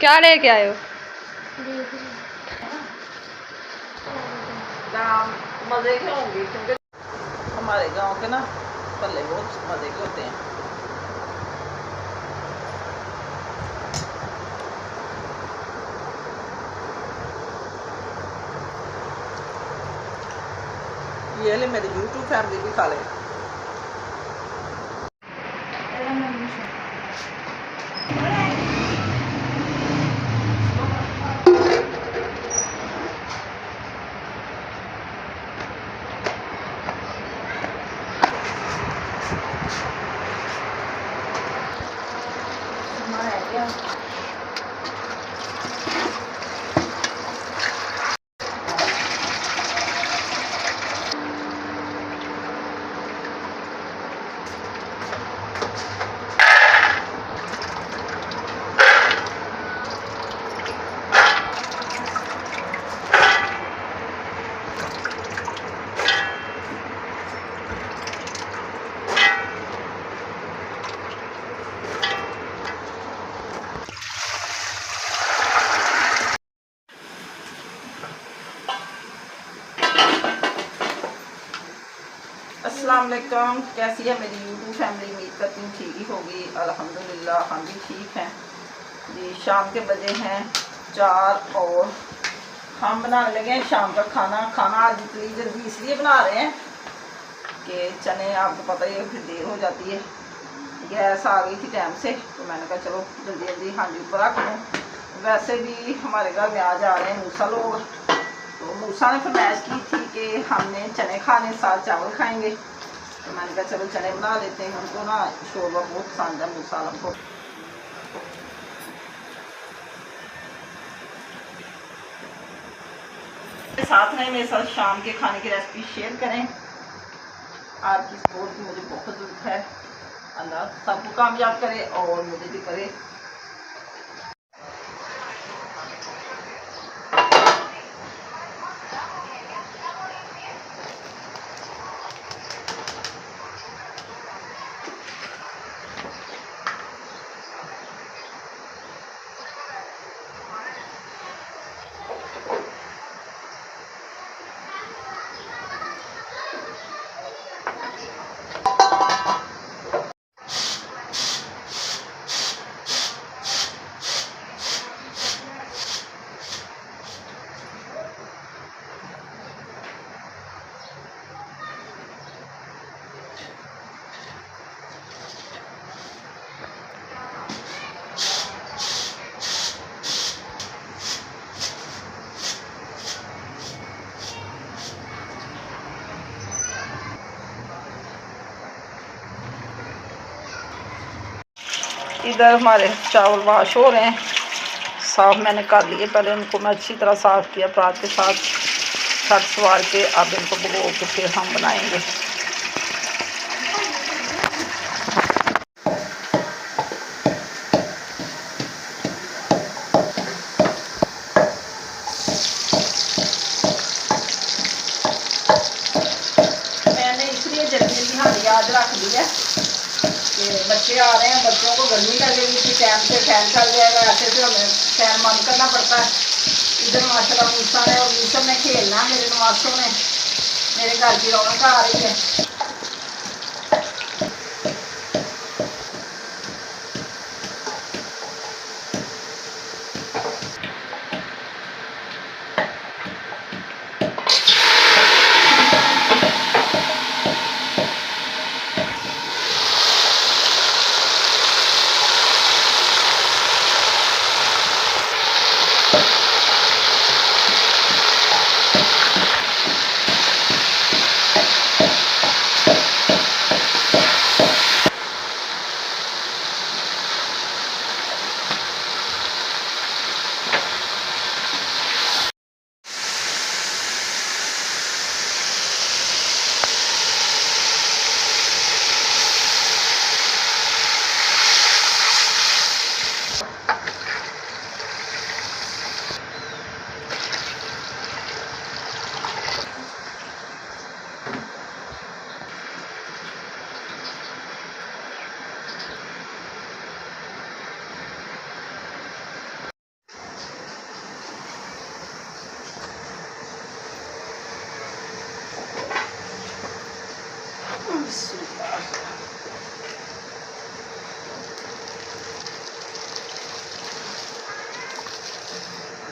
क्या लेके आए हो? दाम मज़े के होंगे क्योंकि हमारे गांव के ना पल्ले बहुत मज़े के होते हैं। ये ले मेरी यूट्यूब फैमिली भी खा ले। अस्सलाम वालेकुम, कैसी है मेरी यूट्यूब फैमिली? उम्मीद करती हूँ ठीक ही होगी। अल्हम्दुलिल्लाह हम भी ठीक हैं जी। शाम के बजे हैं 4 और हम बनाने लगे हैं शाम का खाना। आज इतनी जल्दी इसलिए बना रहे हैं कि चने आपको पता ही है फिर देर हो जाती है। गैस आ गई थी टाइम से तो मैंने कहा चलो जल्दी जल्दी हांडी ऊपर रख दूँ। वैसे भी हमारे घर में आज आ रहे हैं मूसा लोग, तो मूसा ने फरमाइश की थी कि हमने चने खाने, साथ चावल खाएंगे। तो मैंने कहा चलो चने बना लेते हैं। उनको ना शोरबा बहुत पसंद है मूसा आलम को। साथ में मेरे साथ शाम के खाने की रेसिपी शेयर करें। आपकी सपोर्ट की मुझे बहुत ज़रूरत है। अल्लाह सबको कामयाब करे और मुझे भी करे। इधर हमारे चावल वाश हो रहे हैं, साफ मैंने कर लिए। पहले उनको मैं अच्छी तरह साफ़ किया परात के साथ, छट सवार के। अब इनको भिगो के फिर हम बनाएंगे। मैंने इसलिए जल्दी जल्दी हांडी याद रख दी है कि बच्चे आ रहे हैं, बच्चों को गर्मी लगेगी कि टाइम से फैन चल जाएगा। ऐसे तो हमें फैन बंद करना पड़ता है। इधर माशाल्लाह मूसा ने और मीसर ने खेलना, मेरे नवासों ने। मेरे घर की रौनक आ रही है।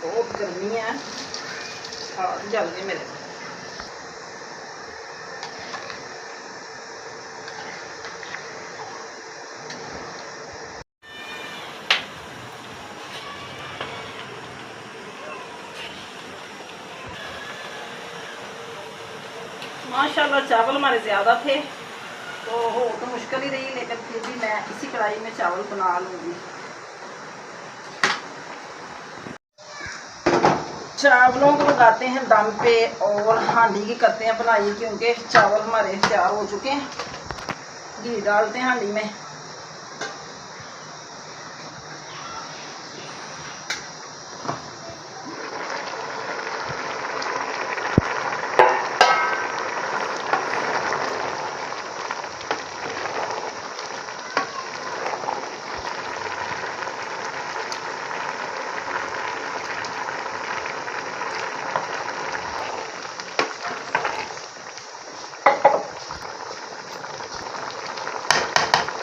बहुत गर्मी है, हाथ जल गए मेरे। माशाल्लाह चावल हमारे ज़्यादा थे तो हो तो मुश्किल ही रही, लेकिन फिर भी मैं इसी कढ़ाई में चावल बना लूँगी। चावलों को लगाते हैं दम पे और हांडी की करते हैं बनाई, क्योंकि चावल हमारे तैयार हो चुके हैं। घी डालते हैं हांडी में।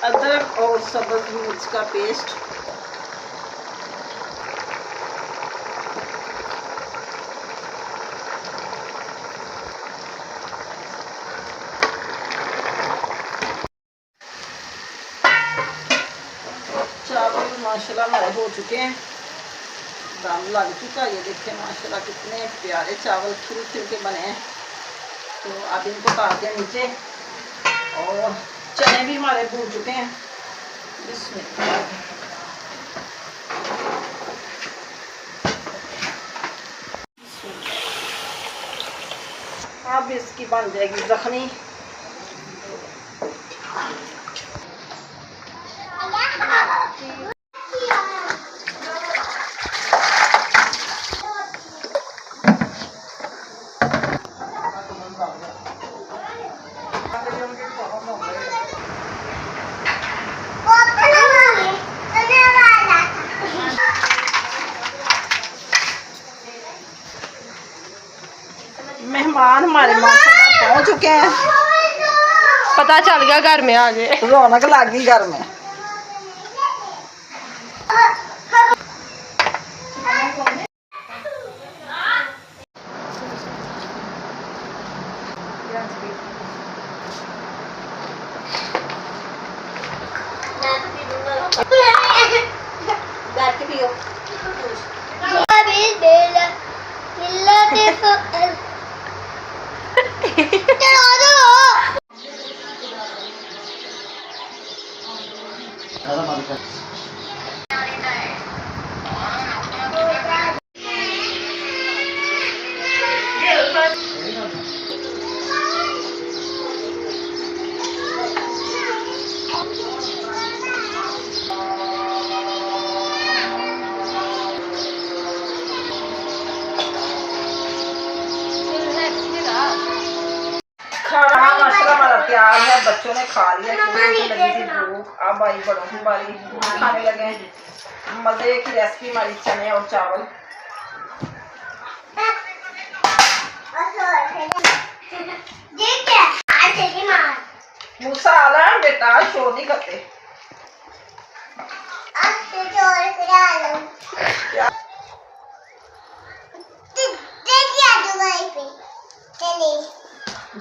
अदरक और सब्ज़ मिर्च का पेस्ट, चावल माशाल्लाह हमारे हो चुके हैं, दम लग चुका। ये देखें माशाल्लाह कितने प्यारे चावल खिल खिल के बने हैं। तो अब इनको डालते हैं नीचे, और चने भी हमारे भून चुके हैं। अब इसकी बन जाएगी जखनी। मेहमान हमारे माशाल्लाह पहुंच चुके हैं। पता चल गया घर में आ गए, रौनक लग गई घर में। बैठ के पियो। खाना माशाल्लाह हमारा तैयार है, बच्चों ने खा लिया, लगी थी भूख। अब आई बड़ों की बारी, खाने लगे। मज़े की रेसिपी हमारी चने और चावल। मूसा आला बेटा, शोर नहीं करते।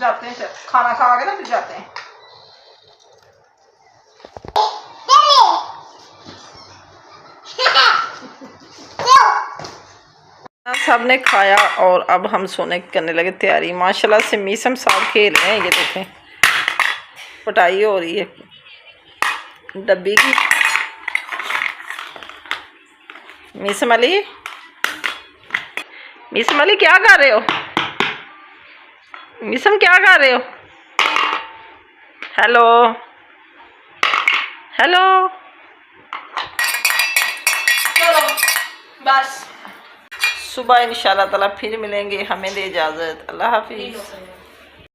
जाते हैं, खाना खा के ना फिर जाते हैं। सबने खाया और अब हम सोने की करने लगे तैयारी। माशाल्लाह से मीसम साहब खेल रहे हैं। ये देखें पटाई हो रही है डब्बी की। मीसम अली, मीसम अली क्या कर रहे हो? मीसम क्या कर रहे हो? हेलो हेलो, चलो बस। सुबह इंशाल्लाह ताला फिर मिलेंगे। हमें दे इजाज़त। अल्लाह हाफिज़।